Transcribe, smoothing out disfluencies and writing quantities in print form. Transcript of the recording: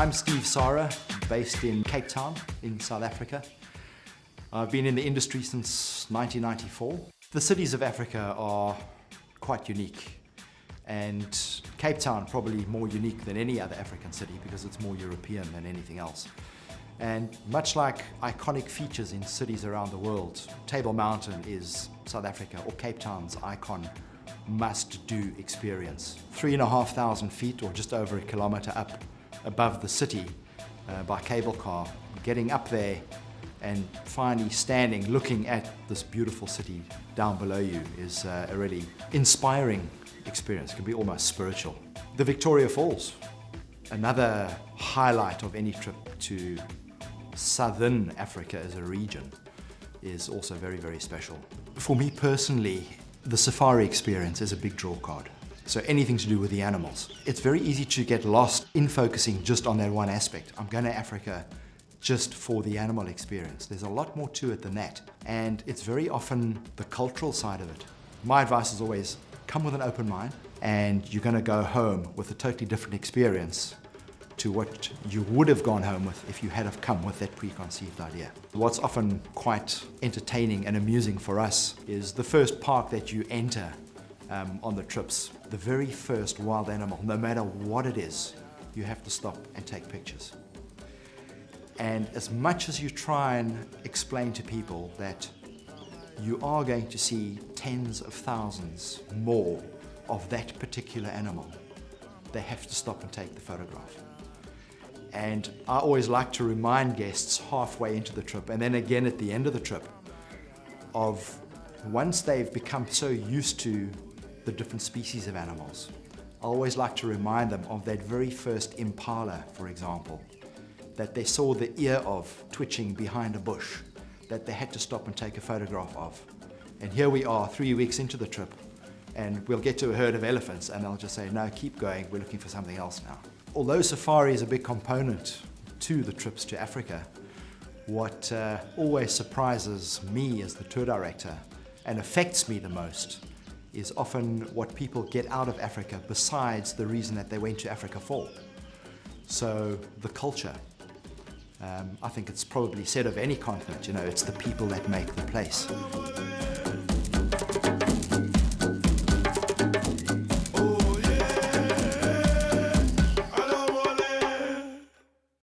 I'm Sara, based in Cape Town in South Africa. I've been in the industry since 1994. The cities of Africa are quite unique, and Cape Town probably more unique than any other African city because it's more European than anything else. And much like iconic features in cities around the world, Table Mountain is South Africa or Cape Town's icon must-do experience. 3,500 feet or just over a kilometre up above the city by cable car. Getting up there and finally standing, looking at this beautiful city down below you is a really inspiring experience. It can be almost spiritual. The Victoria Falls, another highlight of any trip to Southern Africa as a region, is also very, very special. For me personally, the safari experience is a big draw card. So anything to do with the animals. It's very easy to get lost in focusing just on that one aspect. I'm going to Africa just for the animal experience. There's a lot more to it than that. And it's very often the cultural side of it. My advice is always come with an open mind, and you're going to go home with a totally different experience to what you would have gone home with if you had have come with that preconceived idea. What's often quite entertaining and amusing for us is the first park that you enter on the trips. The very first wild animal, no matter what it is, you have to stop and take pictures. And as much as you try and explain to people that you are going to see tens of thousands more of that particular animal, they have to stop and take the photograph. And I always like to remind guests halfway into the trip, and then again at the end of the trip, of once they've become so used to the different species of animals, I always like to remind them of that very first impala, for example, that they saw the ear of twitching behind a bush, that they had to stop and take a photograph of. And here we are 3 weeks into the trip, and we'll get to a herd of elephants and they'll just say, no, keep going, we're looking for something else now. Although safari is a big component to the trips to Africa, what always surprises me as the tour director and affects me the most is often what people get out of Africa besides the reason that they went to Africa for. So the culture. I think it's probably said of any continent, it's the people that make the place.